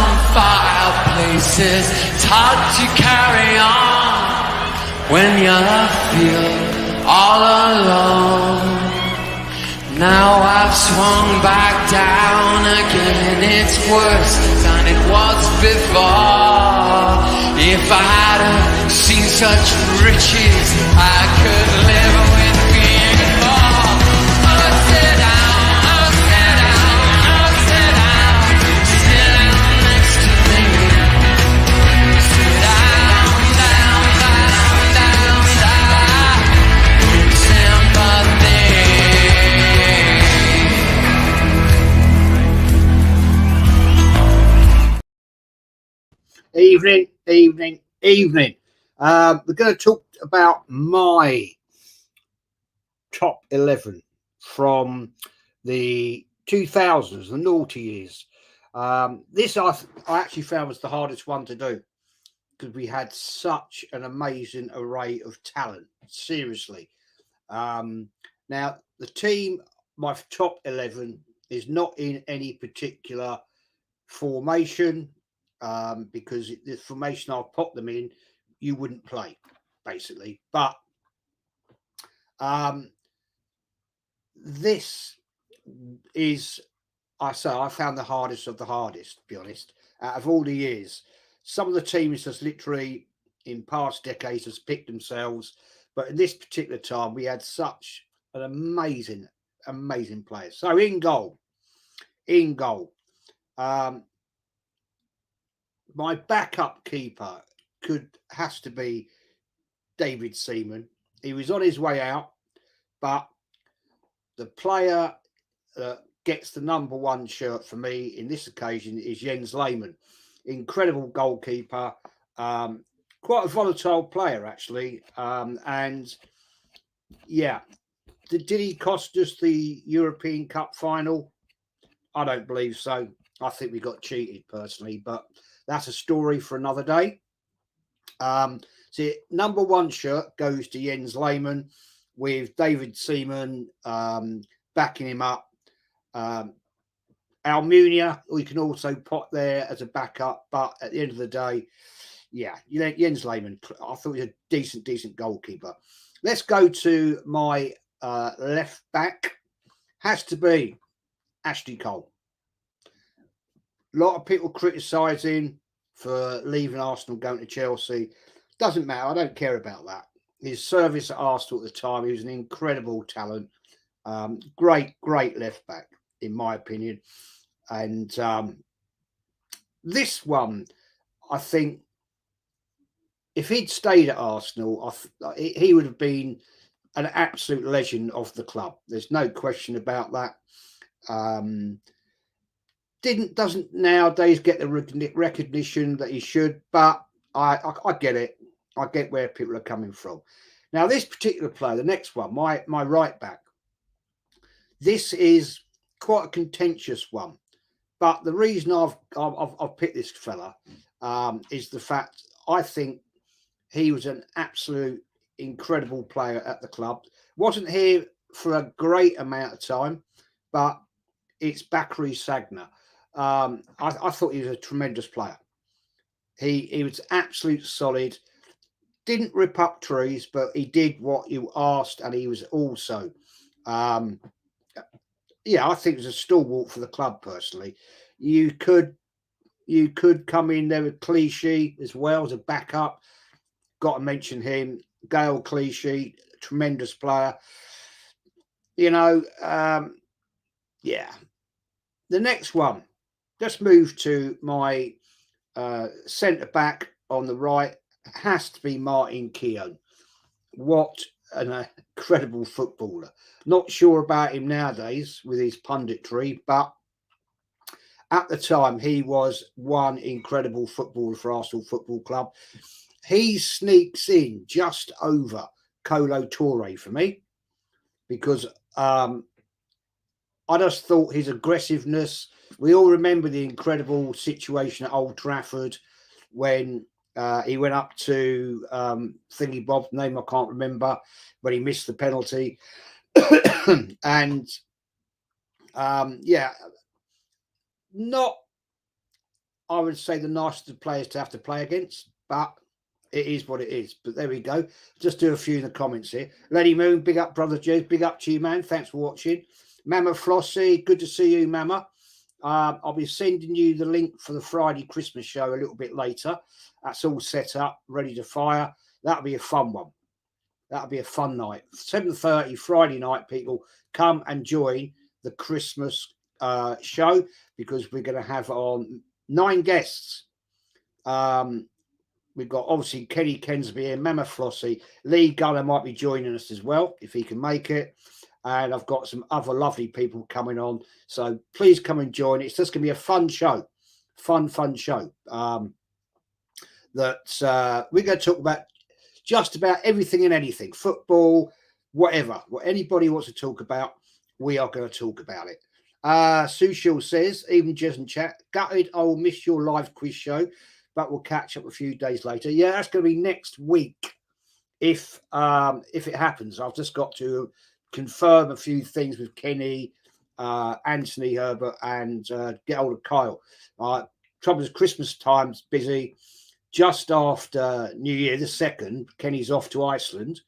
some fireplaces. It's hard to carry on when you feel all alone. Now I've swung back down again. It's worse than it was before. If I hadn't seen such riches, I could live with being poor. Oh, sit down, oh, sit down, oh, sit down. Sit down next to me. Sit down, down, down, down, down. Sympathy. Evening. We're going to talk about my top 11 from the 2000s, the naughty years. This I actually found was the hardest one to do because we had such an amazing array of talent. Seriously. Now, the team, my top 11, is not in any particular formation. Because the formation I've put them in, you wouldn't play, basically. But this is, I found the hardest of the hardest, to be honest, out of all the years. Some of the teams just literally, in past decades, has picked themselves. But in this particular time, we had such an amazing players. So in goal, my backup keeper has to be David Seaman. He was on his way out, but the player that gets the number one shirt for me in this occasion is Jens Lehmann. Incredible goalkeeper, quite a volatile player actually, and yeah, did he cost us the European Cup final? I don't believe so. I think we got cheated personally, but that's a story for another day. So number one shirt goes to Jens Lehmann with David Seaman backing him up. Almunia, we can also put there as a backup, but at the end of the day, yeah, Jens Lehmann, I thought he was a decent goalkeeper. Let's go to my left back. Has to be Ashley Cole. A lot of people criticising for leaving Arsenal, going to Chelsea. Doesn't matter. I don't care about that. His service at Arsenal at the time, he was an incredible talent. Great left back, in my opinion. And this one, I think, if he'd stayed at Arsenal, he would have been an absolute legend of the club. There's no question about that. Doesn't nowadays get the recognition that he should, but I get it. I get where people are coming from. Now, this particular player, the next one, my right back, this is quite a contentious one. But the reason I've picked this fella is the fact I think he was an absolute incredible player at the club. Wasn't here for a great amount of time, but it's Bakary Sagna. I thought he was a tremendous player. He was absolute solid. Didn't rip up trees, but he did what you asked, and he was also, I think it was a stalwart for the club. Personally, you could come in there with Clichy as well as a backup. Got to mention him, Gael Clichy, tremendous player. The next one. Let's move to my centre back on the right. Has to be Martin Keown. What an incredible footballer. Not sure about him nowadays with his punditry, but at the time he was one incredible footballer for Arsenal Football Club. He sneaks in just over Kolo Touré for me because I just thought his aggressiveness. We all remember the incredible situation at Old Trafford when he went up to Thingy Bob's name, I can't remember, when he missed the penalty. And I would say the nicest players to have to play against, but it is what it is. But there we go. Just do a few in the comments here. Lady Moon, big up, brother Joe. Big up to you, man. Thanks for watching. Mama Flossie, good to see you, Mama. I'll be sending you the link for the Friday Christmas show a little bit later. That's all set up, ready to fire. That'll be a fun one. That'll be a fun night. 7:30 Friday night, people. Come and join the Christmas show, because we're going to have on 9 guests. We've got obviously Kenny Kensby here, Mama Flossie, Lee Gunner might be joining us as well if he can make it. And I've got some other lovely people coming on. So please come and join. It's just going to be a fun show. Fun show. That we're going to talk about just about everything and anything. Football, whatever. What anybody wants to talk about, we are going to talk about it. Sushil says, even Jez and chat, gutted, I'll miss your live quiz show, but we'll catch up a few days later. Yeah, that's going to be next week if it happens. I've just got to confirm a few things with Kenny, Anthony Herbert, and get hold of Kyle. Trouble is, Christmas time's busy. Just after New Year, the 2nd, Kenny's off to Iceland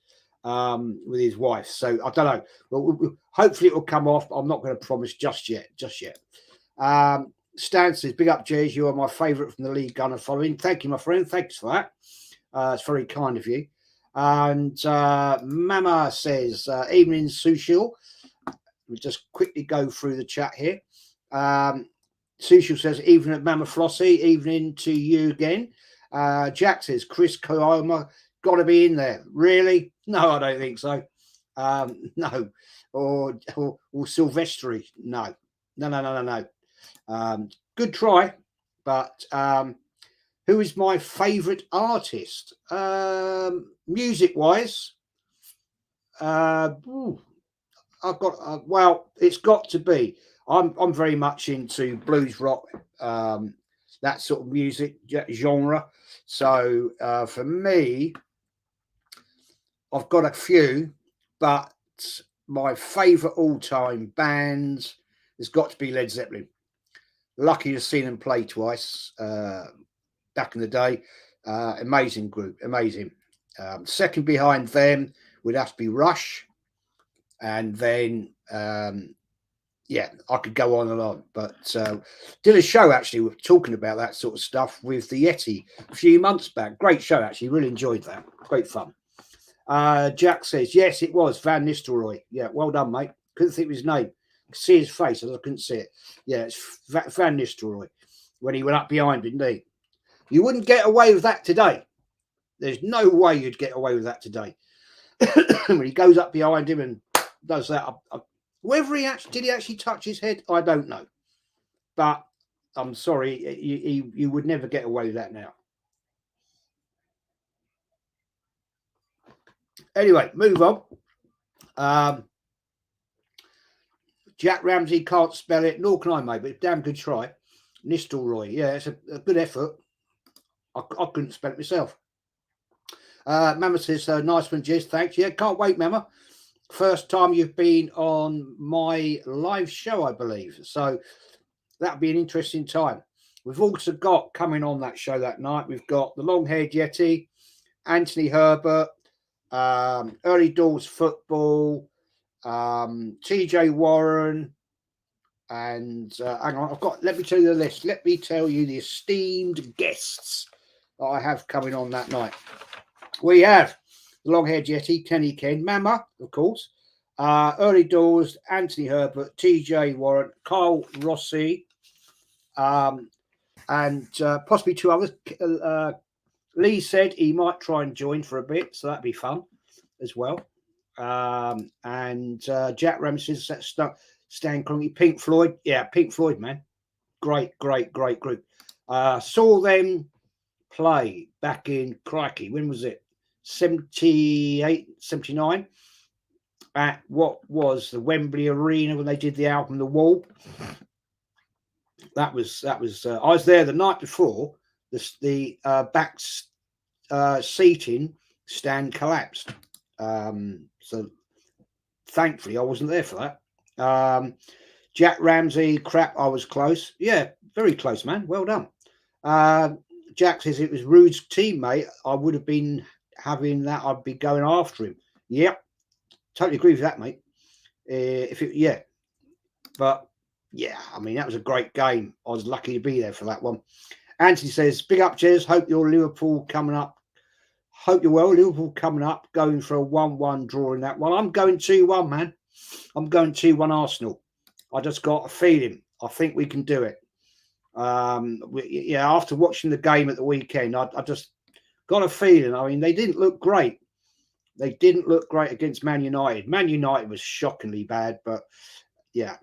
with his wife. So I don't know. Well, hopefully it will come off. I'm not going to promise just yet. Stan says, big up, Jez. You are my favourite from the League Gunner following. Thank you, my friend. Thanks for that. It's very kind of you. And Mama says, evening, Sushil. We'll just quickly go through the chat here. Sushil says, evening at Mama Flossie. Evening to you again. Jack says, Chris Koyama got to be in there. Really? No, I don't think so. No. Or Silvestri. No. Good try. But who is my favourite artist? Music-wise, I've got well, it's got to be. I'm very much into blues rock, that sort of music genre. So for me, I've got a few, but my favourite all-time band has got to be Led Zeppelin. Lucky to have seen them play twice back in the day. Amazing group, amazing. Second behind them would have to be Rush, and then yeah, I could go on and on. But did a show actually talking about that sort of stuff with the Yeti a few months back. Great show, actually. Really enjoyed that. Great fun. Jack says, yes, it was Van Nistelrooy. Yeah, well done, mate. Couldn't think of his name. See his face, I couldn't see it. Yeah, it's Van Nistelrooy when he went up behind, didn't he? You wouldn't get away with that today. There's no way you'd get away with that today. When he goes up behind him and does that, whether he actually touch his head, I don't know. But I'm sorry, you would never get away with that now. Anyway, move on. Jack Ramsey can't spell it, nor can I, mate, but damn good try. Nistelrooy, yeah, it's a good effort. I couldn't spell it myself. Mama says, nice one, Jez, thanks. Yeah, can't wait, Mama. First time you've been on my live show, I believe. So that'll be an interesting time. We've also got coming on that show that night, we've got the Long-Haired Yeti, Anthony Herbert, Early Doors Football, TJ Warren, and hang on, let me tell you the list. Let me tell you the esteemed guests that I have coming on that night. We have the Long-Haired Yeti, Kenny Ken, Mama, of course, Early Doors, Anthony Herbert, TJ Warren, Carl Rossi, and possibly 2 others. Lee said he might try and join for a bit, so that'd be fun as well. And Jack Ramsey says, Stan Kroenke, Pink Floyd. Yeah, Pink Floyd, man. Great group. Saw them play back in, crikey, when was it? 78, 79 at what was the Wembley Arena when they did the album The Wall. That was I was there the night before the back seating stand collapsed. So thankfully I wasn't there for that. Jack Ramsey, crap, I was close. Yeah, very close, man. Well done. Jack says it was Rude's teammate. I would have been having that. I'd be going after him. Yep, totally agree with that, mate. Yeah, but yeah, I mean that was a great game. I was lucky to be there for that one. Anthony says, "Big up, Jez. Hope you're Liverpool coming up. Hope you're well. Liverpool coming up, going for a 1-1 draw in that one. I'm going 2-1, man. I'm going 2-1 Arsenal. I just got a feeling. I think we can do it. After watching the game at the weekend, I just got a feeling. I mean, they didn't look great. They didn't look great against Man United. Man United was shockingly bad, but yeah.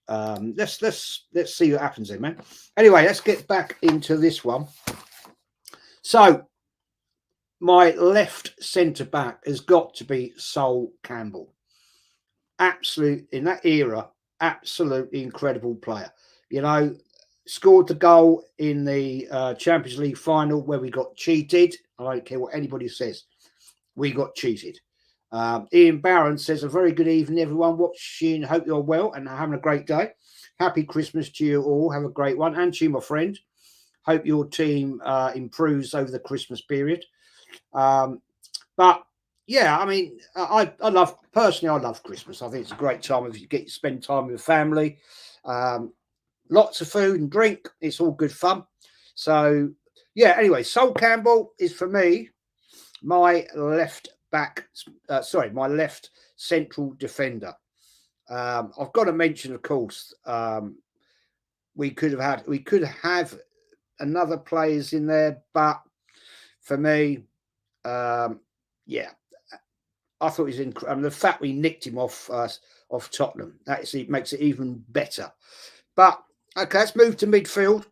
Let's see what happens then, man. Anyway, let's get back into this one. So my left centre back has got to be Sol Campbell. Absolute in that era, absolutely incredible player. You know, scored the goal in the Champions League final where we got cheated. I don't care what anybody says. We got cheated. Ian Barron says, a very good evening, everyone watching. Hope you're well and having a great day. Happy Christmas to you all. Have a great one. And to you, my friend. Hope your team improves over the Christmas period. But yeah, I mean, I love Christmas. I think it's a great time if you get to spend time with family. Lots of food and drink. It's all good fun. So yeah, anyway, Sol Campbell is for me my left central defender. I've got to mention, of course, we could have another players in there, but for me, yeah, I thought he's incredible. The fact we nicked him off Tottenham, actually makes it even better. But okay, let's move to midfield.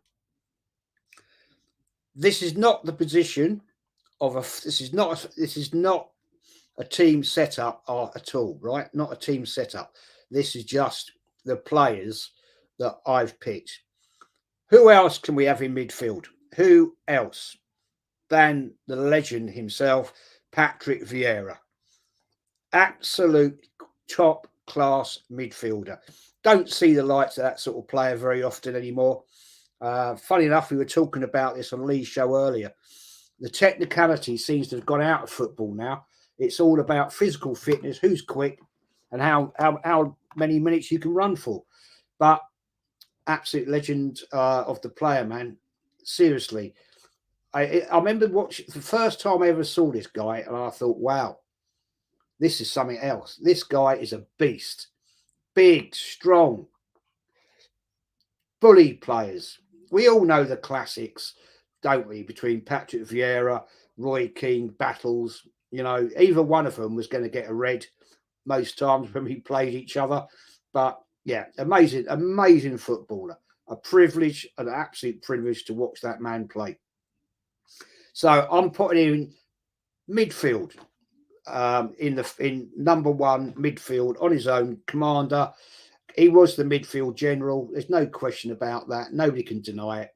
This is not the position of this is not a team setup at all, right? Not a team setup. This is just the players that I've picked. Who else can we have in midfield? Who else than the legend himself, Patrick Vieira? Absolute top class midfielder. Don't see the likes of that sort of player very often anymore. Funny enough, we were talking about this on Lee's show earlier. The technicality seems to have gone out of football now. It's all about physical fitness, who's quick, and how many minutes you can run for. But absolute legend of the player, man. Seriously, I remember watching the first time I ever saw this guy, and I thought, wow, this is something else. This guy is a beast. Big, strong, bully players. We all know the classics, don't we? Between Patrick Vieira, Roy Keane, battles. You know, either one of them was going to get a red most times when we played each other. But yeah, amazing footballer. A privilege, an absolute privilege to watch that man play. So I'm putting him in midfield, in number one midfield on his own, commander. He was the midfield general. There's no question about that. Nobody can deny it.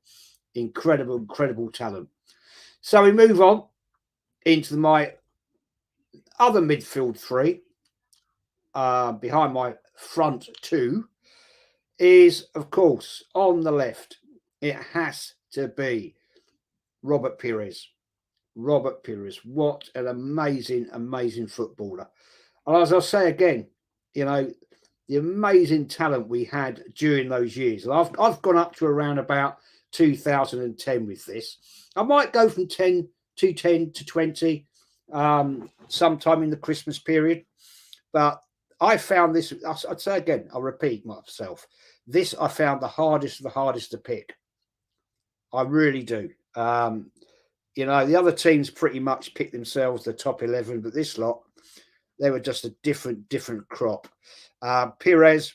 Incredible talent. So we move on into my other midfield three, behind my front two, is, of course, on the left. It has to be Robert Pires. Robert Pires, what an amazing footballer. And as I'll say again, you know, the amazing talent we had during those years. And I've gone up to around about 2010 with this. I might go from 10 to 20 sometime in the Christmas period. But I found this, I'd say again, I'll repeat myself. This I found the hardest to pick. I really do. You know, the other teams pretty much picked themselves the top 11, but this lot, they were just a different crop. Pires,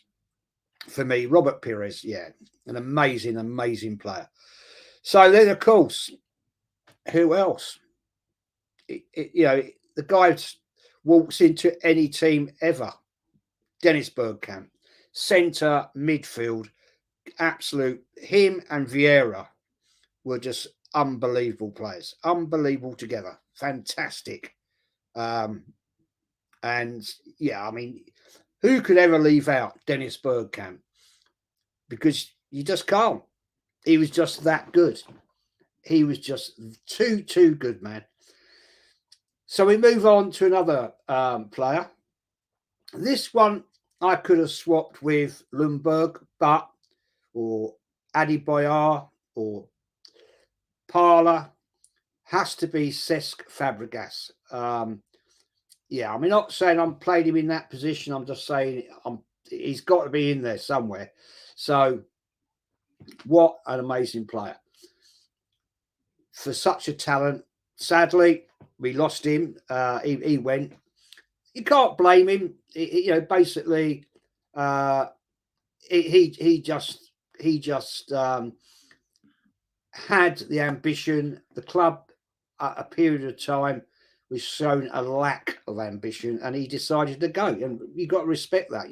for me, Robert Pires, yeah, an amazing player. So then, of course, who else? You know, the guy walks into any team ever. Dennis Bergkamp, centre midfield, absolute. Him and Vieira were just unbelievable players, unbelievable together, fantastic. And yeah, I mean, who could ever leave out Dennis Bergkamp? Because you just can't. He was just that good. he was just too good, man. So we move on to another player. This one I could have swapped with Lundberg, or Adebayor or Parla. Has to be Cesc Fabregas. Yeah, I'm not saying I'm playing him in that position. I'm just saying he's got to be in there somewhere. So, what an amazing player for such a talent. Sadly, we lost him. He went. You can't blame him. Basically, he just had the ambition. The club, at a period of time, was shown a lack of ambition, and he decided to go. And you got to respect that,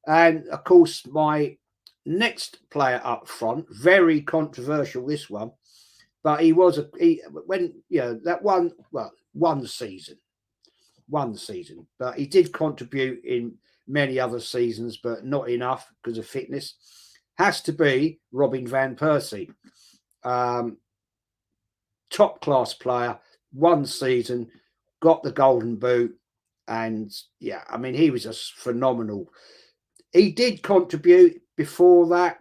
And of course, my next player up front, very controversial, this one, but that one season, but he did contribute in many other seasons, but not enough because of fitness. Has to be Robin van Persie. Top class player, one season, got the golden boot, and yeah, I mean, he was just phenomenal. He did contribute before that,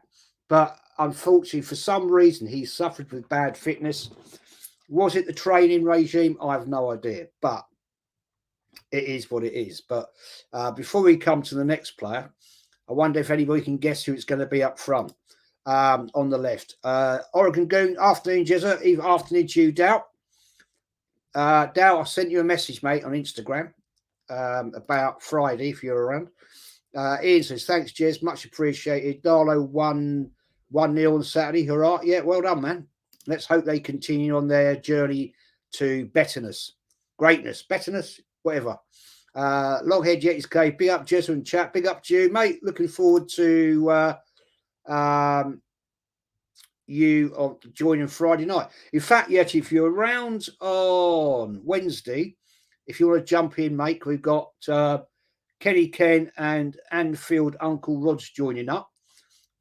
but unfortunately, for some reason, he suffered with bad fitness. Was it the training regime? I have no idea, but it is what it is. But before we come to the next player, I wonder if anybody can guess who it's going to be up front. On the left, Oregon Goon, afternoon, Jezza, afternoon to you, Dow. Dow, I sent you a message, mate, on Instagram about Friday, if you're around. Ian says, thanks, Jez, much appreciated. Darlow 1-0 on Saturday. Hurrah. Yeah, well done, man. Let's hope they continue on their journey to betterness, greatness, betterness, whatever. Loghead Yetis K, big up, Jez and chat. Big up to you, mate. Looking forward to you joining Friday night. In fact, Yeti, if you're around on Wednesday, if you want to jump in, mate, we've got Kenny Ken and Anfield Uncle Rod's joining up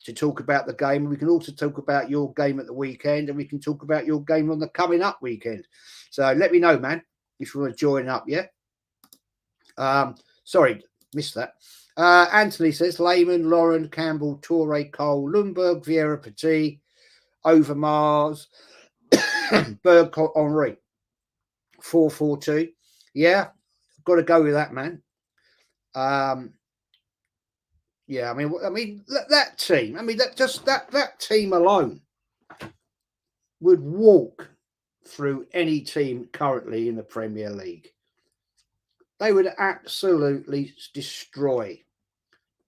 to talk about the game. We can also talk about your game at the weekend, and we can talk about your game on the coming up weekend. So let me know, man, if you want to join up, yeah? Sorry, missed that. Anthony says, Lehman, Lauren, Campbell, Torre, Cole, Lundberg, Vieira, Petit, Overmars, Berg, Henri. 4-4-2. Yeah, got to go with that, man. Yeah, I mean that team. I mean that team alone would walk through any team currently in the Premier League. They would absolutely destroy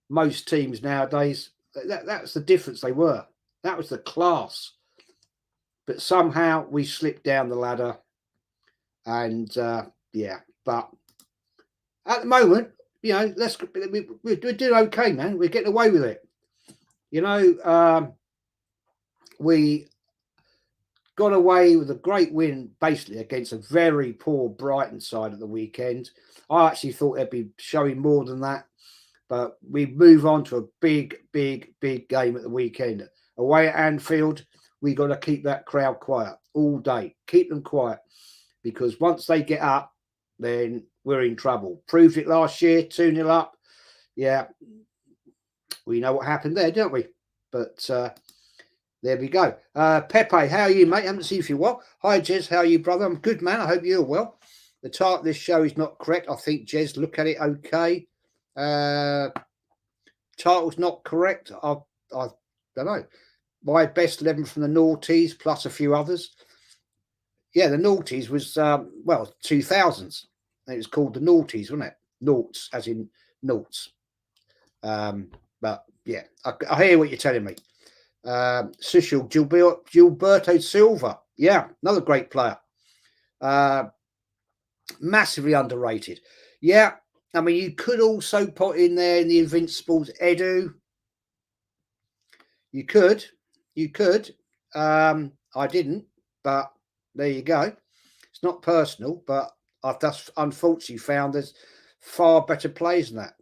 most teams nowadays. That's the difference. They were. That was the class. But somehow we slipped down the ladder, and yeah. But at the moment, we're doing okay, man. We're getting away with it. We got away with a great win, basically, against a very poor Brighton side at the weekend. I actually thought they'd be showing more than that, but we move on to a big game at the weekend. Away at Anfield, we got to keep that crowd quiet all day. Keep them quiet, because once they get up, then we're in trouble. Proved it last year, 2-0 up. Yeah, we know what happened there, don't we? But there we go. Pepe, how are you, mate? I haven't seen you for a while. Hi, Jez. How are you, brother? I'm good, man. I hope you're well. The title of this show is not correct. I think, Jez, look at it okay. Title's not correct. I don't know. My best 11 from the naughties plus a few others. Yeah, the naughties was, 2000s. It was called the naughties, wasn't it? Noughts, as in noughts. But yeah, I hear what you're telling me. Social Gilberto Silva. Yeah, another great player. Massively underrated. Yeah, I mean, you could also put in there in the Invincibles Edu. You could. I didn't, but there you go. It's not personal, but I've just unfortunately found there's far better players than that.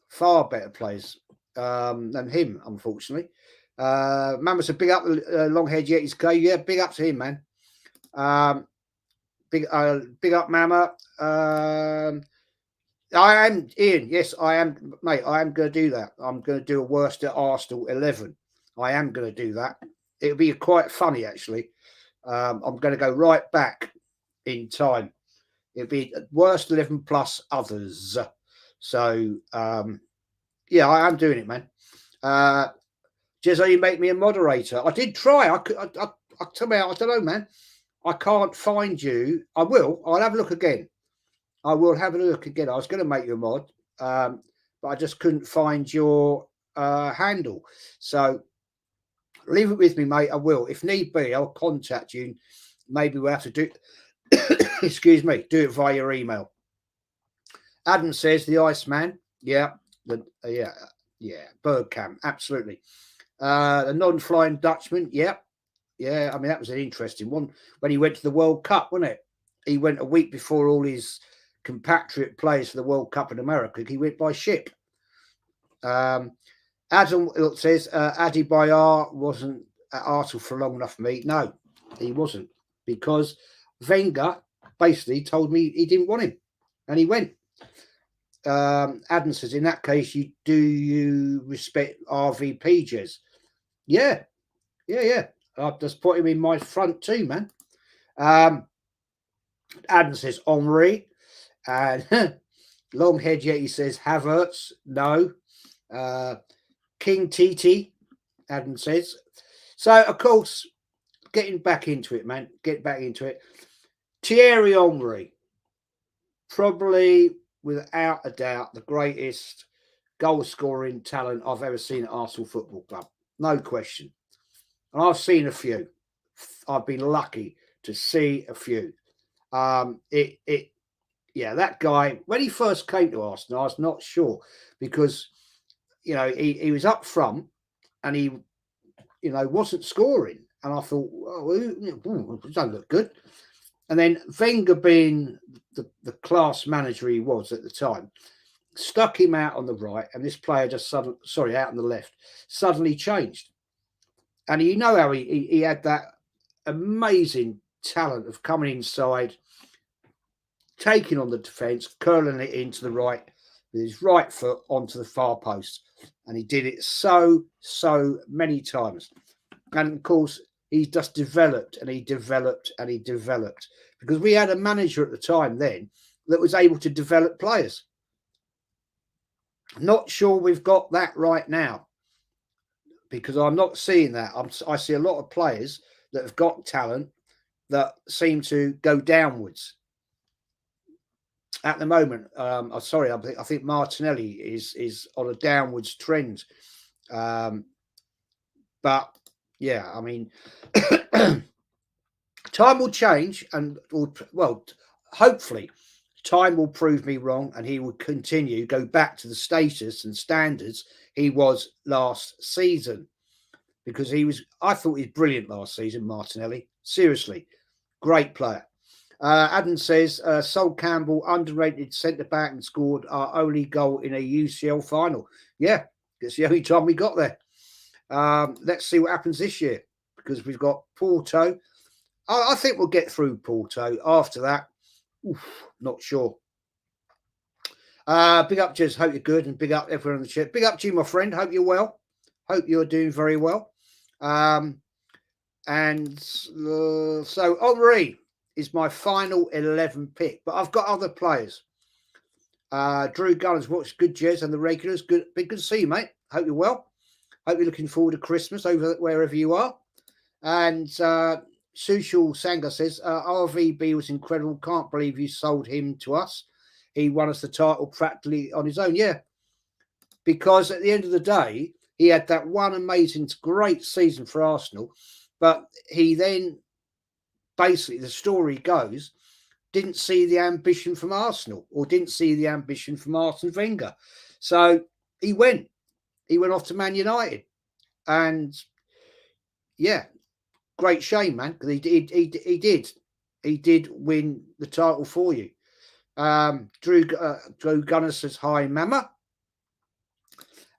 Far better players than him, unfortunately. Mama said, big up Longhead Yetis K. Yeah, big up to him, man. Big up, Mama. I am Ian. Yes, I am, mate. I am going to do that. I'm going to do a worst at Arsenal 11. I am going to do that. It'll be quite funny, actually. I'm going to go right back in time. It'll be worst 11 plus others. So, yeah, I am doing it, man. Jezzo, you make me a moderator. I did try. I tell me, I don't know, man. I can't find you. I will. I'll have a look again. I will have a look again. I was going to make you a mod, but I just couldn't find your handle. So leave it with me, mate. I will. If need be, I'll contact you. Maybe we'll have to do excuse me, do it via your email. Adam says the Iceman. Yeah. Yeah. Bergkamp. Absolutely. The non-flying Dutchman. Yeah. Yeah. I mean, that was an interesting one when he went to the World Cup, wasn't it? He went a week before all his compatriot players for the World Cup in America. He went by ship. Adam says Adi Bayar wasn't at Arsenal for long enough for me. No, he wasn't, because Wenger basically told me he didn't want him, and he went. Adam says, in that case, you respect RVP, Jez? Yeah. I've just put him in my front too, man. Adam says Henri, and Longhead Yeti says Havertz. No. King TT, Adam says. So, of course, getting back into it, man. Get back into it. Thierry Henry, probably without a doubt the greatest goal-scoring talent I've ever seen at Arsenal Football Club. No question. And I've seen a few. I've been lucky to see a few. Yeah, that guy, when he first came to Arsenal, I was not sure, because, you know, he was up front and he, you know, wasn't scoring. And I thought, oh, it don't look good. And then Wenger, being the class manager he was at the time, stuck him out on the right, and this player just out on the left, suddenly changed. And you know how he had that amazing talent of coming inside, taking on the defence, curling it into the right with his right foot onto the far post. And he did it so many times. And of course, he just developed and he developed and he developed, because we had a manager at the time then that was able to develop players. Not sure we've got that right now, because I'm not seeing that. I see a lot of players that have got talent that seem to go downwards at the moment. I think Martinelli is on a downwards trend. But yeah, I mean, time will change, and hopefully time will prove me wrong, and he will go back to the status and standards he was last season, because I thought he was brilliant last season, Martinelli. Seriously, great player. Adam says, Sol Campbell, underrated centre-back, and scored our only goal in a UCL final. Yeah, it's the only time we got there. Let's see what happens this year, because we've got Porto. I think we'll get through Porto. After that, not sure. Big up, Jez. Hope you're good, and big up everyone on the chat. Big up to you, my friend. Hope you're well. Hope you're doing very well. So Henri is my final 11 pick, but I've got other players. Drew Gunners, what's good, Jez, and the regulars. Good to see you, mate. Hope you're well. Hope you're looking forward to Christmas over wherever you are. And Sushil Sangha says, RVB was incredible. Can't believe you sold him to us. He won us the title practically on his own. Yeah, because at the end of the day, he had that one amazing, great season for Arsenal, but he then, basically, the story goes, didn't see the ambition from Arsenal, or didn't see the ambition from Arsene Wenger. So he went off to Man United, and yeah, great shame, man, because he did win the title for you. Drew Gunner says hi, Mama,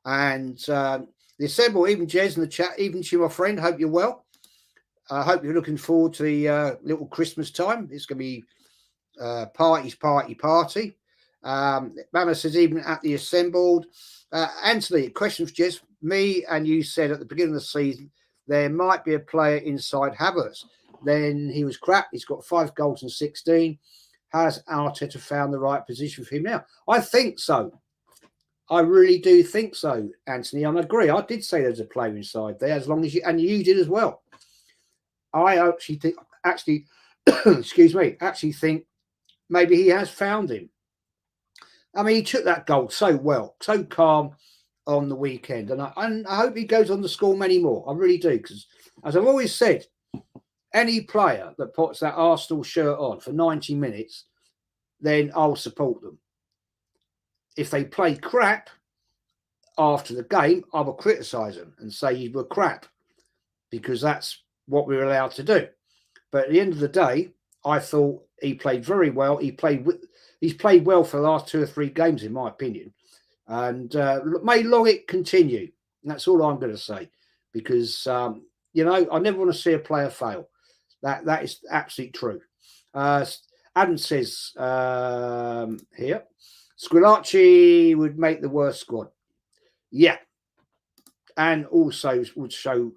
and the assemble, even Jez in the chat, even to my friend. Hope you're well. I hope you're looking forward to the little Christmas time. It's going to be party. Mama says, even at the assembled. Anthony, question for Jez. Me and you said at the beginning of the season there might be a player inside Havertz. Then he was crap. He's got 5 goals and 16. Has Arteta found the right position for him now? I think so. I really do think so, Anthony. And I agree. I did say there's a player inside there, as long as you did as well. I actually think, excuse me, actually think maybe he has found him. I mean, he took that goal so well, so calm on the weekend. And I hope he goes on to score many more. I really do. Because as I've always said, any player that puts that Arsenal shirt on for 90 minutes, then I'll support them. If they play crap after the game, I will criticise them and say you were crap, because that's what we're allowed to do. But at the end of the day, I thought he played very well. He's played well for the last 2 or 3 games, in my opinion. And may long it continue. And that's all I'm going to say, because I never want to see a player fail. That is absolutely true. Adam says here, Squillaci would make the worst squad. Yeah. And also would show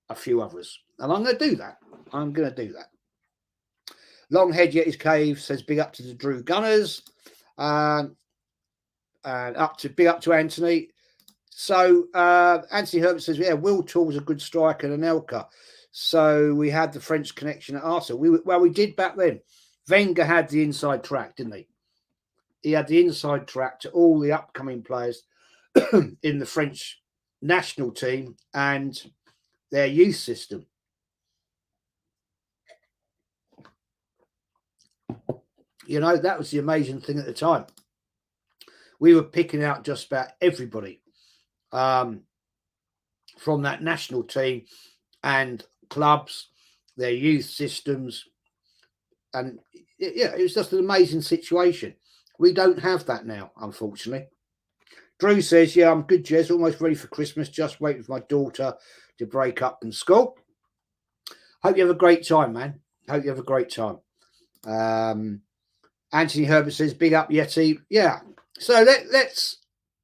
a few others. And I'm going to do that. Longhead Yet His Cave says, big up to the Drew Gunners. And big up to Anthony. So Anthony Herbert says, yeah, Will Tall's a good striker and Anelka. So we had the French connection at Arsenal. We did back then. Wenger had the inside track, didn't he? He had the inside track to all the upcoming players in the French national team and their youth system. You know, that was the amazing thing at the time. We were picking out just about everybody from that national team and clubs, their youth systems. And yeah, it was just an amazing situation. We don't have that now, unfortunately. Drew says, yeah, I'm good, Jez, almost ready for Christmas. Just waiting for my daughter to break up from school. Hope you have a great time, man. Hope you have a great time. Anthony Herbert says, big up, Yeti. Yeah. So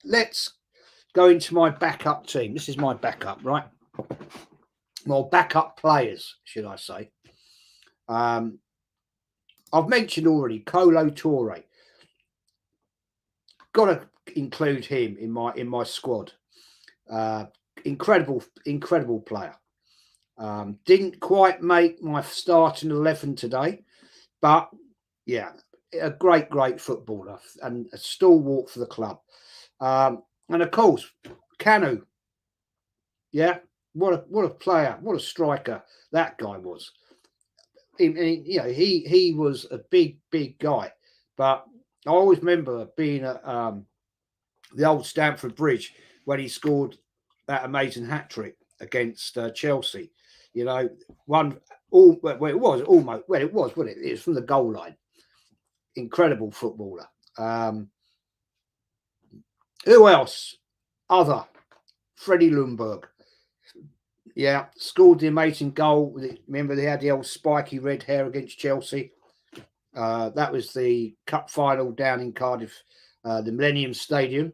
let's go into my backup team. This is my backup, right? Well, backup players, should I say. I've mentioned already Kolo Touré. Got to include him in my squad. Incredible player. Didn't quite make my starting 11 today, but yeah, a great footballer and a stalwart for the club. And of course, Kanu. Yeah, what a player, what a striker that guy was. He was a big guy, but I always remember being at the old Stamford Bridge when he scored that amazing hat trick against Chelsea. You know, it was from the goal line. Incredible footballer. Who else? Freddie Ljungberg. Yeah, scored the amazing goal. Remember, they had the old spiky red hair against Chelsea. That was the cup final down in Cardiff, the Millennium Stadium.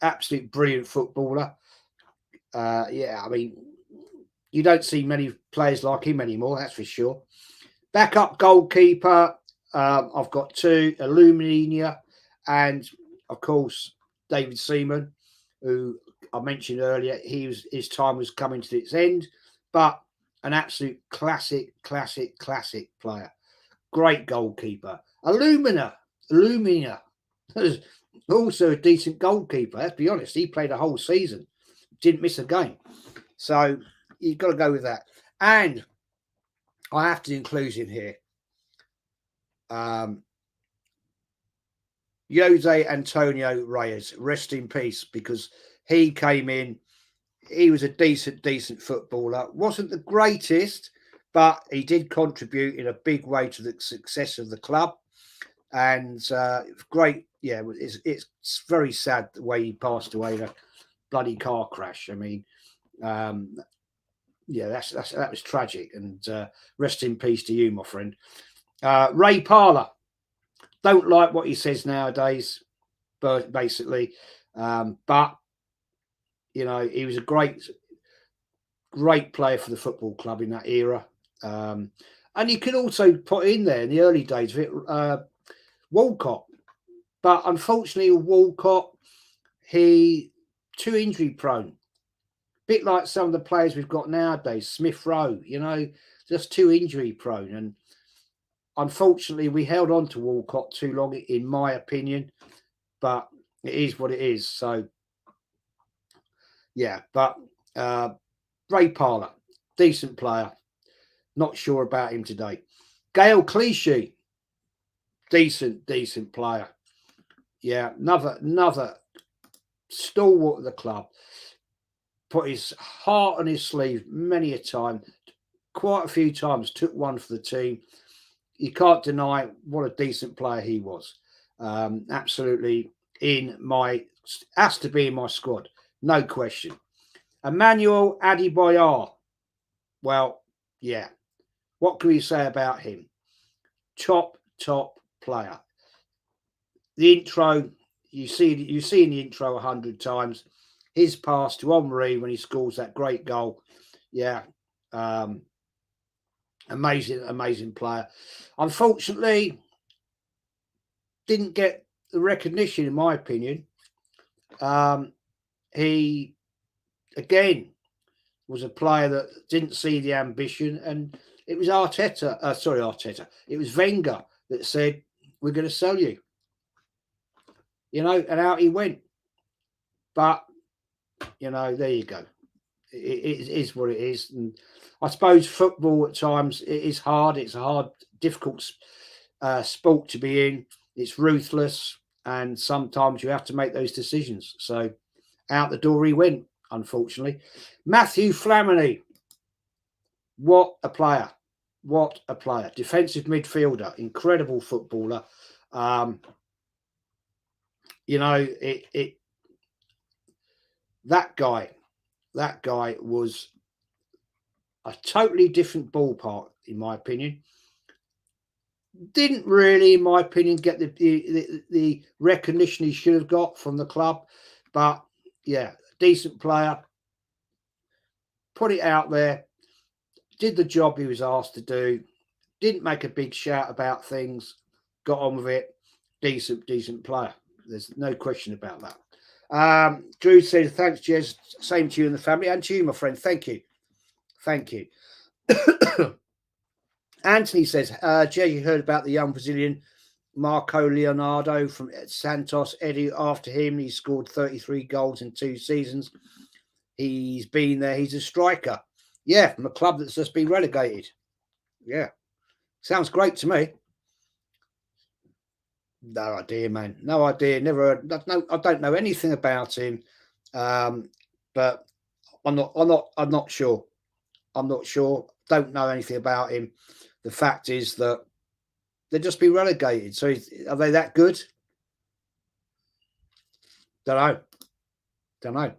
Absolute brilliant footballer. I mean, you don't see many players like him anymore, that's for sure. Backup goalkeeper, I've got 2, Aluminium and, of course, David Seaman, who I mentioned earlier. His time was coming to its end, but an absolute classic player. Great goalkeeper. Alumina, also a decent goalkeeper. Let's be honest, he played a whole season, didn't miss a game. So you've got to go with that. And I have to include in here Jose Antonio Reyes, rest in peace, because he came in. He was a decent footballer. Wasn't the greatest, but he did contribute in a big way to the success of the club. And great. Yeah, it's very sad the way he passed away. bloody car crash. I mean, yeah, that was tragic. And rest in peace to you, my friend. Ray Parlour. Don't like what he says nowadays, but basically, but you know, he was a great player for the football club in that era. And you could also put in there in the early days of it, Walcott. But unfortunately, Walcott, he too injury prone. Bit like some of the players we've got nowadays, Smith Rowe, you know, just too injury prone. And unfortunately, we held on to Walcott too long, in my opinion. But it is what it is. So, yeah. But Ray Parlour, decent player. Not sure about him today. Gail Clichy, decent player. Yeah, another stalwart of the club. Put his heart on his sleeve many a time. Quite a few times took one for the team. You can't deny what a decent player he was. Absolutely has to be in my squad. No question. Emmanuel Adebayor. Well, yeah. What can we say about him? Top player. The intro, you see in the intro 100 times. His pass to Henry when he scores that great goal. Yeah. Amazing player. Unfortunately, didn't get the recognition, in my opinion. He, again, was a player that didn't see the ambition, and it was Arteta. It was Wenger that said, "We're going to sell you." You know, and out he went. But, you know, there you go. It is what it is. And I suppose football at times, it is hard. It's a hard, difficult sport to be in. It's ruthless. And sometimes you have to make those decisions. So out the door he went, unfortunately. Matthew Flamini. What a player. What a player. Defensive midfielder. Incredible footballer. You know, that guy was a totally different ballpark, in my opinion. Didn't really, in my opinion, get the recognition he should have got from the club. But, yeah, decent player. Put it out there. Did the job he was asked to do. Didn't make a big shout about things. Got on with it. Decent player. There's no question about that. Drew says, thanks, Jez. Same to you and the family. And to you, my friend. Thank you. Anthony says, Jez, you heard about the young Brazilian Marco Leonardo from Santos. Eddie, after him, he scored 33 goals in 2 seasons. He's been there. He's a striker. Yeah, from a club that's just been relegated. Yeah. Sounds great to me. No idea, man. No idea. Never. I don't know anything about him. But I'm not sure. I'm not sure. Don't know anything about him. The fact is that they've just been relegated. So are they that good? Don't know.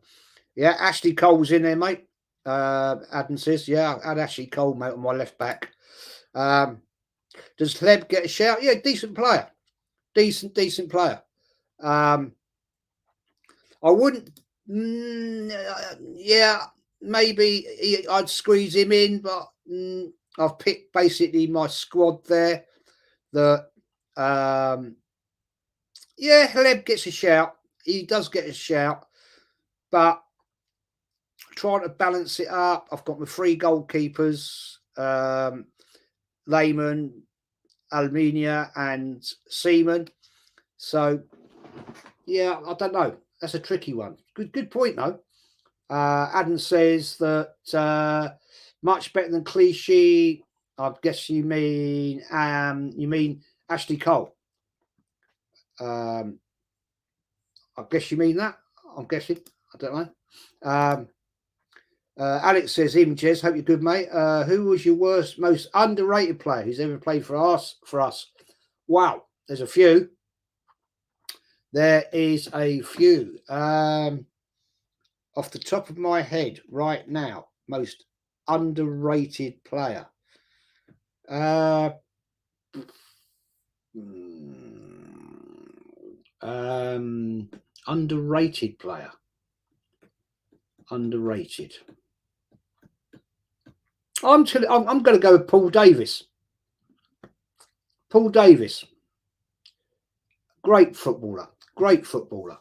Yeah, Ashley Cole's in there, mate. Adam says, yeah, I had Ashley Cole, mate, on my left back. Does Hleb get a shout? Yeah, decent player. Decent player. I wouldn't. Yeah, maybe I'd squeeze him in, but I've picked basically my squad there. That yeah, Hleb gets a shout. He does get a shout, but trying to balance it up. I've got my 3 goalkeepers: Lehman, Almunia, and Seaman. So yeah, I don't know. That's a tricky one. Good point though. Adam says that much better than Clichy. I guess you mean Ashley Cole. I guess you mean that. I'm guessing. I don't know. Alex says, "Even Jez, hope you're good, mate. Who was your most underrated player who's ever played for us? Wow, there's a few. There is a few. off the top of my head right now, most underrated player. Underrated player. Underrated. I'm going to go with Paul Davis. Paul Davis. Great footballer. Great footballer.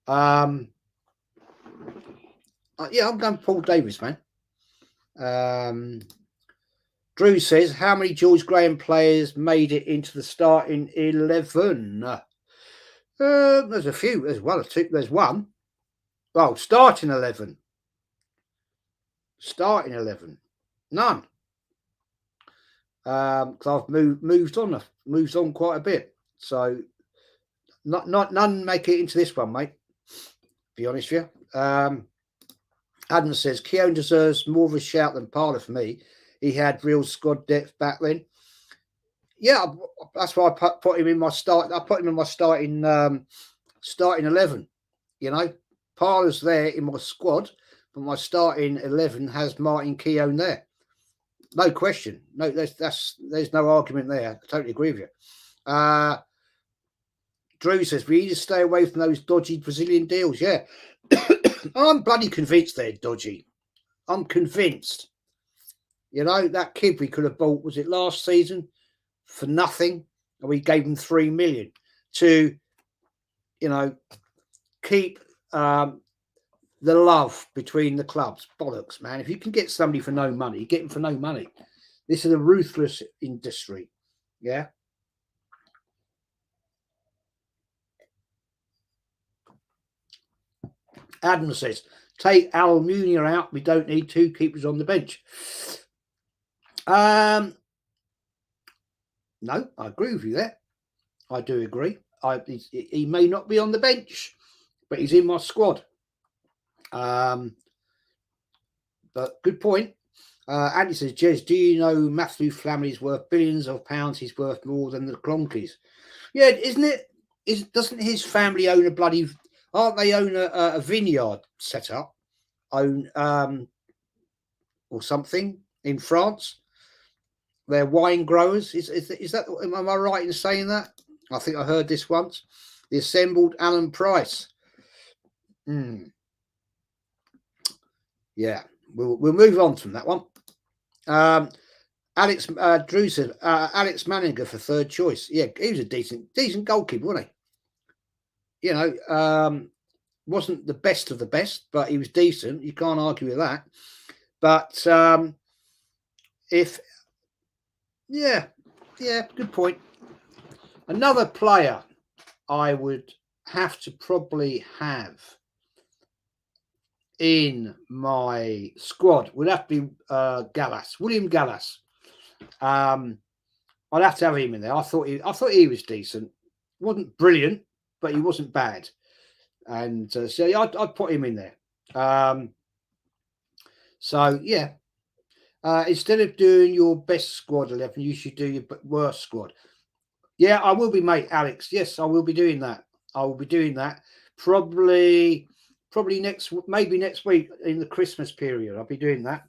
Yeah, I'm going Paul Davis, man. Drew says, how many George Graham players made it into the starting 11? There's a few. There's one or two. There's one. Well, starting 11. Starting 11. None. Because I've moved on quite a bit. So none make it into this one, mate. Be honest with you. Adam says Keown deserves more of a shout than Parler for me. He had real squad depth back then. Yeah, that's why I put him in my start. I put him in my starting 11. You know, Parler's there in my squad, but my starting 11 has Martin Keown there. No question. No, there's no argument there. I totally agree with you. Drew says we need to stay away from those dodgy Brazilian deals. Yeah, I'm bloody convinced they're dodgy. I'm convinced. You know, that kid we could have bought, was it last season, for nothing, and we gave him 3 million to, you know, keep the love between the clubs. Bollocks, man. If you can get somebody for no money, get them for no money. This is a ruthless industry. Yeah. Adam says, take Almunia out. We don't need two keepers on the bench. No, I agree with you there. I do agree. He may not be on the bench, but he's in my squad. But good point. Andy says, Jez, do you know Matthew Flamley's worth billions of pounds? He's worth more than the Clonkeys. Yeah, isn't it? Doesn't his family own a bloody? Aren't they own a vineyard set up? Own or something in France? They're wine growers. Is that? Am I right in saying that? I think I heard this once. The assembled Alan Price. Yeah, we'll move on from that one. Alex Drew said Alex Manninger for third choice. Yeah, he was a decent goalkeeper, wasn't he? You know, wasn't the best of the best, but he was decent. You can't argue with that. But good point. Another player I would have to probably have in my squad would have to be Gallas, William Gallas. I'd have to have him in there. I thought he was decent. Wasn't brilliant, but he wasn't bad. And so I'd put him in there. So yeah, instead of doing your best squad 11, you should do your worst squad. Yeah, I will be, mate, Alex. Yes, I will be doing that. I will be doing that probably maybe next week in the Christmas period. I'll be doing that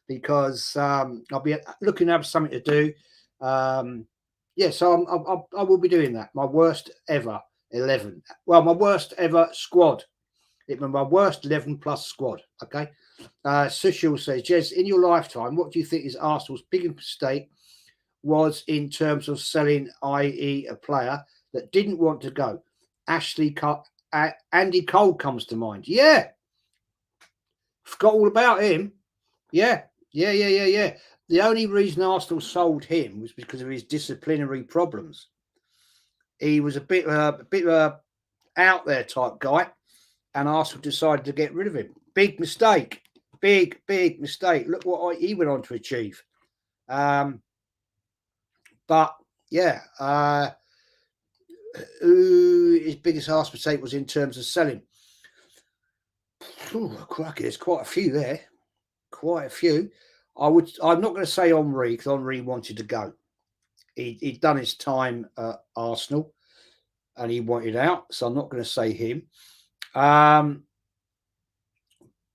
because I'll be looking to have something to do. Yeah, so I will be doing that. My worst ever 11. Well, my worst ever squad. It was my worst 11 plus squad. Okay. Sushil says, Jez, in your lifetime, what do you think is Arsenal's biggest mistake was in terms of selling, i.e., a player that didn't want to go? Andy Cole comes to mind. Yeah. Forgot all about him. Yeah. The only reason Arsenal sold him was because of his disciplinary problems. He was a bit out there type guy, and Arsenal decided to get rid of him. Big mistake. Big mistake. Look what he went on to achieve. But yeah, his biggest arse mistake was in terms of selling. Cracky, there's quite a few there. Quite a few. I'm not going to say Henry because Henry wanted to go. He'd done his time at Arsenal and he wanted out, so I'm not going to say him.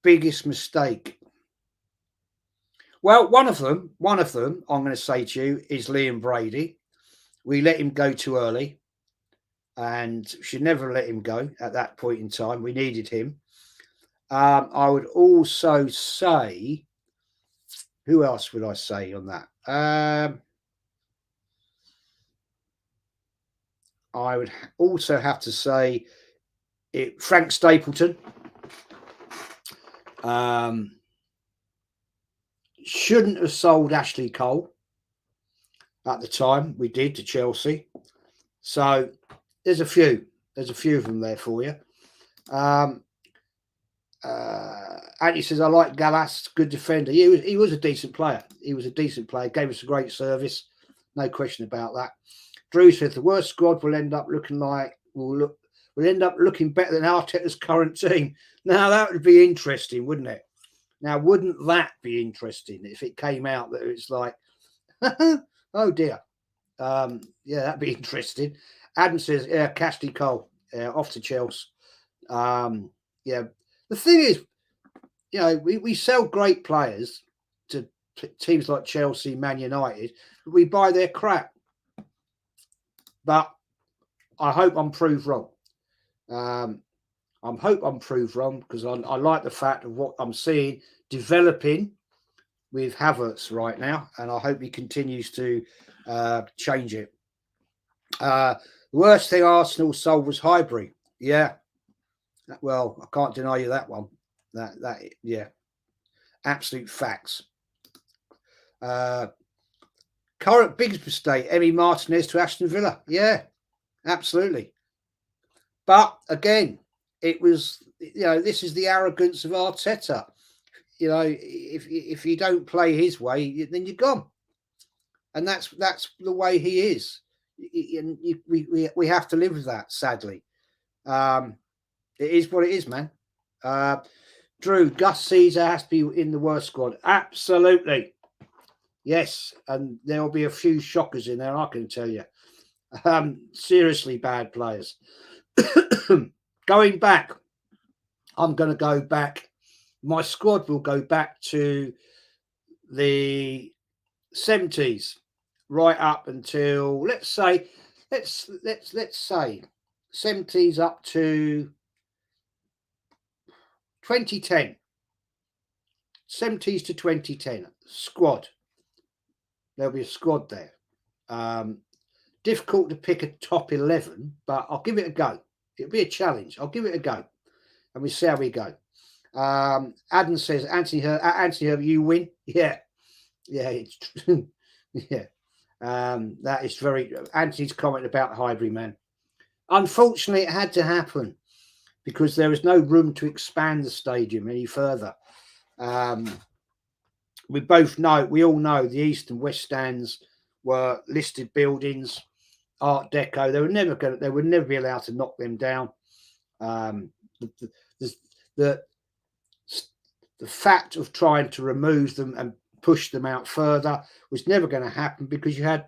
biggest mistake. Well, one of them, I'm going to say to you, is Liam Brady. We let him go too early, and should never let him go at that point in time. We needed him. I would also say, who else would I say on that? I would also have to say Frank Stapleton. Shouldn't have sold Ashley Cole at the time. We did to Chelsea. So there's a few of them there for you. Andy says, I like Gallas, good defender. He was a decent player. He was a decent player, gave us a great service. No question about that. Drew says the worst squad will end up looking better than Arteta's current team. Now that would be interesting, wouldn't it? Now, wouldn't that be interesting if it came out that it's like, oh dear. Yeah, that'd be interesting. Adam says, yeah, Cashley Cole, off to Chelsea. Yeah, the thing is, you know, we sell great players to teams like Chelsea, Man United, but we buy their crap. But I hope I'm proved wrong. I hope I'm proved wrong because I like the fact of what I'm seeing developing with Havertz right now, and I hope he continues to change it. The worst thing Arsenal sold was Highbury. Yeah. Well, I can't deny you that one. That yeah, absolute facts. Current biggest mistake, Emi Martinez to Aston Villa. Yeah, absolutely. But again, it was, you know, this is the arrogance of Arteta. You know, if you don't play his way, then you're gone, and that's the way he is. And we have to live with that. Sadly, it is what it is, man. Drew, Gus Caesar has to be in the worst squad. Absolutely. Yes, and there will be a few shockers in there, I can tell you. Seriously bad players. Going back, I'm going to go back. My squad will go back to the 70s, right up until let's say 70s up to 2010. 70s to 2010 squad. There'll be a squad there. Difficult to pick a top 11, but I'll give it a go. It'll be a challenge. I'll give it a go, and we'll see how we go. Adam says, Anthony Herbert, you win. Yeah, it's true. Yeah. That is very Anthony's comment about Highbury, man. Unfortunately, it had to happen because there was no room to expand the stadium any further. We all know the east and west stands were listed buildings, Art Deco. They would never be allowed to knock them down. The fact of trying to remove them and push them out further was never going to happen because you had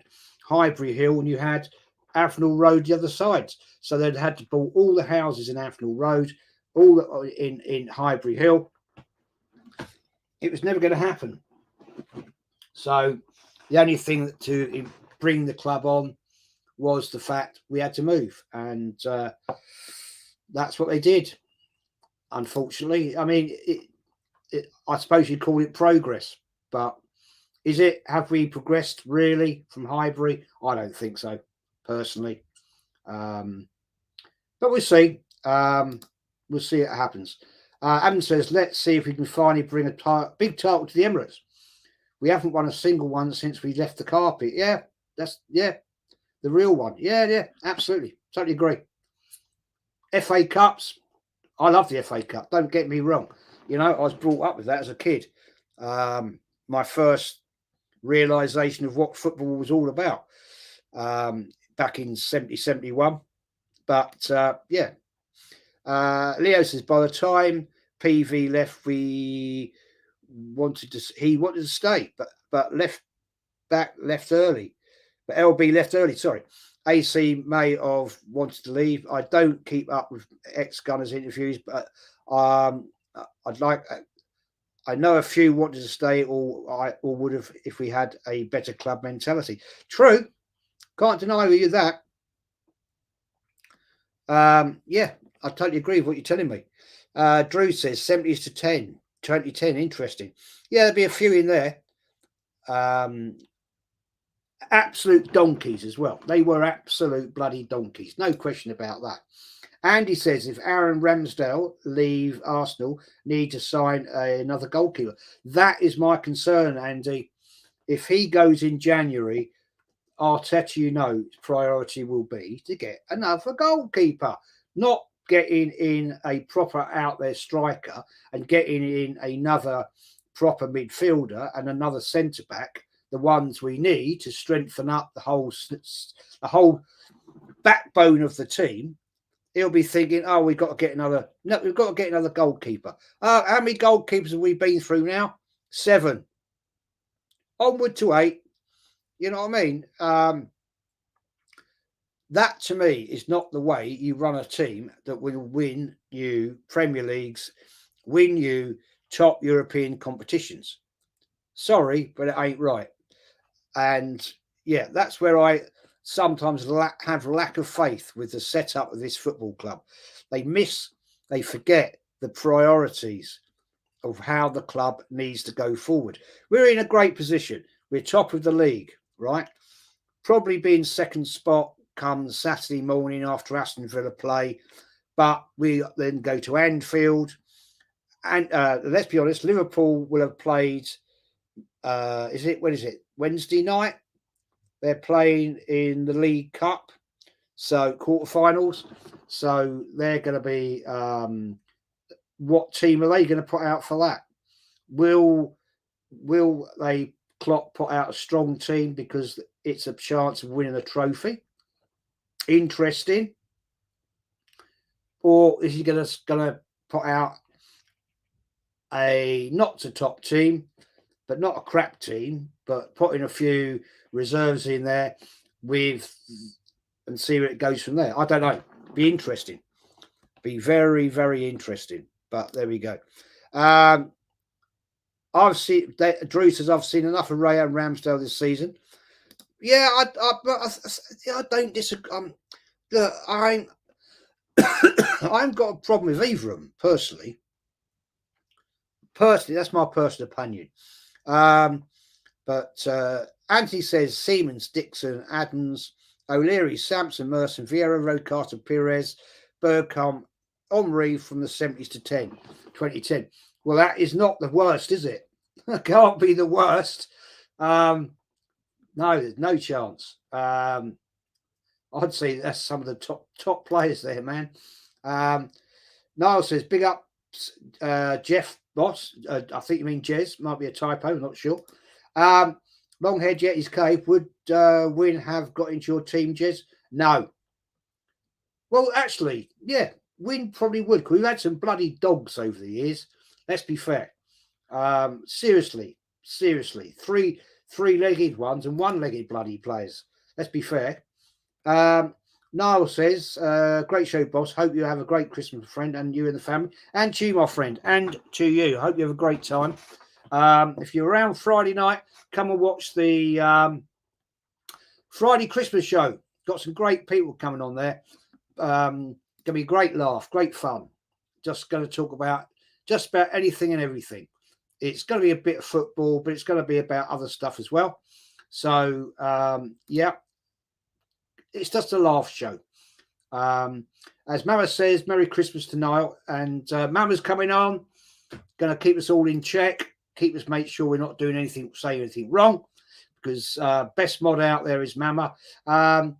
Highbury Hill and you had Avenel Road the other side. So they'd had to build all the houses in Avenel Road, all in Highbury Hill. It was never going to happen. So the only thing to bring the club on was the fact we had to move, and that's what they did. Unfortunately, I mean, I suppose you'd call it progress, but is it? Have we progressed really from Highbury? I don't think so, personally. But we'll see. We'll see what happens. Adam says, let's see if we can finally bring a big title to the Emirates. We haven't won a single one since we left the carpet. Yeah, that's the real one. Yeah, absolutely. Totally agree. FA Cups. I love the FA Cup. Don't get me wrong. You know, I was brought up with that as a kid. My first realization of what football was all about back in 70, 71. But yeah. Leo says, by the time PV left, he wanted to stay, but left early. But LB left early, sorry. AC may have wanted to leave. I don't keep up with ex-Gunners interviews, but I'd like. I know a few wanted to stay, or would have if we had a better club mentality. True, can't deny you that. Yeah, I totally agree with what you're telling me. Drew says 70s to 10, 2010. Interesting. Yeah, there'll be a few in there. Absolute donkeys as well. They were absolute bloody donkeys. No question about that. Andy says if Aaron Ramsdale leave Arsenal, need to sign another goalkeeper. That is my concern, Andy. If he goes in January, Arteta, priority will be to get another goalkeeper, not getting in a proper out there striker and getting in another proper midfielder and another centre back, the ones we need to strengthen up the whole backbone of the team. He'll be thinking, "Oh, we've got to get another. No, we've got to get another goalkeeper. How many goalkeepers have we been through now? 7. Onward to 8. You know what I mean? That to me is not the way you run a team that will win you Premier Leagues, win you top European competitions. Sorry, but it ain't right. And yeah, that's where I sometimes have lack of faith with the setup of this football club. They forget the priorities of how the club needs to go forward. We're in a great position. We're top of the league, right? Probably being second spot come Saturday morning after Aston Villa play, but we then go to Anfield. And let's be honest, Liverpool will have played. When is it? Wednesday night. They're playing in the League Cup, so quarterfinals. So they're going to be. What team are they going to put out for that? Will they Klopp put out a strong team because it's a chance of winning a trophy? Interesting. Or is he going to put out a not so top team, but not a crap team, but putting a few reserves in there and see where it goes from there? I don't know. Be interesting. Be very, very interesting. But there we go. Drew says I've seen enough of Ray and Ramsdale this season. Yeah, I don't disagree. Look, I haven't got a problem with either of them personally. Personally, that's my personal opinion. But Anthony says Siemens, Dixon, Adams, O'Leary, Sampson, Merson, Vieira, Rodcarter, Perez, Bergkamp, Omri from the 70s to 2010. Well, that is not the worst, is it? It can't be the worst. No, there's no chance. I'd say that's some of the top players there, man. Niall says, big up Jeff Boss. I think you mean Jez. Might be a typo, I'm not sure. Longhead Yeti's Cave. Would Win have got into your team, Jez? No. Well, actually, yeah, Win probably would, because we've had some bloody dogs over the years. Let's be fair. Seriously. Three-legged ones and one-legged bloody players. Let's be fair. Niall says, great show, boss. Hope you have a great Christmas, friend, and you and the family. And to you, my friend, and to you. Hope you have a great time. If you're around Friday night, come and watch the Friday Christmas show. Got some great people coming on there. Going to be a great laugh, great fun. Just going to talk about just about anything and everything. It's going to be a bit of football, but it's going to be about other stuff as well. So, yeah, it's just a laugh show. As Mama says, Merry Christmas to Niall. And Mama's coming on, going to keep us all in check, make sure we're not doing anything, saying anything wrong, because best mod out there is Mama. And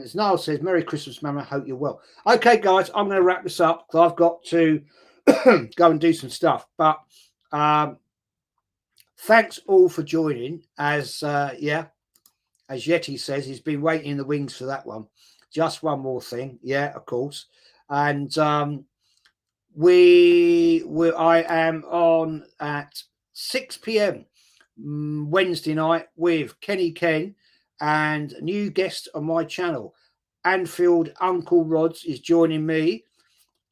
as Niall says, Merry Christmas, Mama. Hope you're well. Okay, guys, I'm going to wrap this up because I've got to go and do some stuff. But thanks all for joining. As Yeti says, he's been waiting in the wings for that one. Just one more thing. Yeah, of course. And I am on at 6 p.m. Wednesday night with Kenny Ken and a new guest on my channel. Anfield Uncle Rods is joining me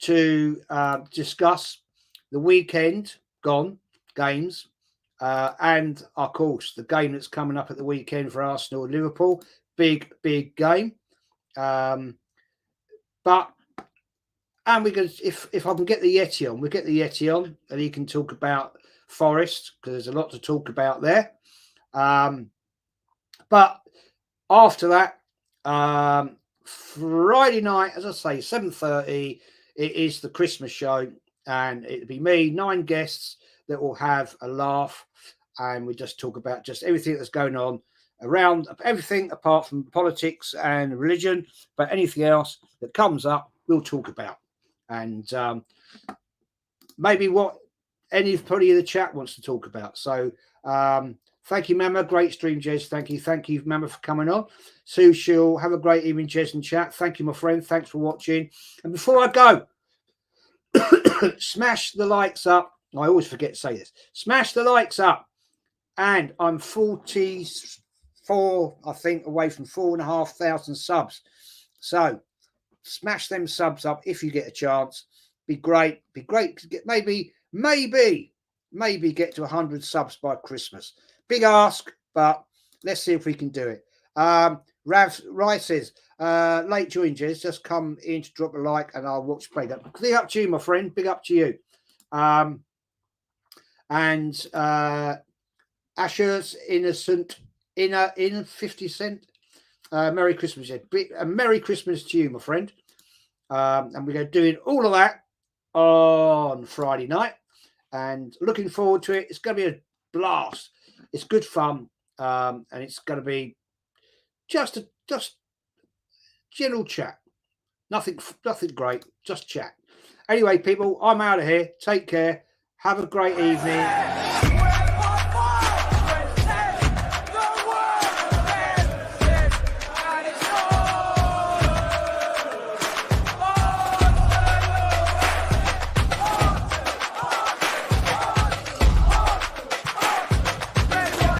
to discuss the weekend gone, games, and of course the game that's coming up at the weekend for Arsenal and Liverpool, big game. But and we can, if I can get the Yeti on, we'll get the Yeti on, and he can talk about Forest because there's a lot to talk about there. But after that, Friday night, as I say, 7:30, it is the Christmas show, and it'll be me, 9 guests that will have a laugh, and we just talk about just everything that's going on around, everything apart from politics and religion, but anything else that comes up, we'll talk about. And maybe what anybody in the chat wants to talk about. So thank you, Mama. Great stream, Jez. Thank you, Mama, for coming on. Sue Shill, have a great evening, Jez, and chat. Thank you, my friend. Thanks for watching. And before I go, smash the likes up. I always forget to say this. Smash the likes up. And I'm 44, I think, away from 4,500 subs. So smash them subs up if you get a chance. Be great to get maybe get to 100 subs by Christmas. Big ask, but let's see if we can do it. Rav Rice says, late join, Jez, just come in to drop a like and I'll watch play that. Big up to you, my friend. Big up to you. And Asher's innocent in 50 cent. Merry Christmas, Jez. A Merry Christmas to you, my friend. And we're doing all of that on Friday night, and looking forward to it. It's going to be a blast. It's good fun, and it's going to be just general chat. Nothing great, just chat. Anyway, people, I'm out of here. Take care. Have a great evening.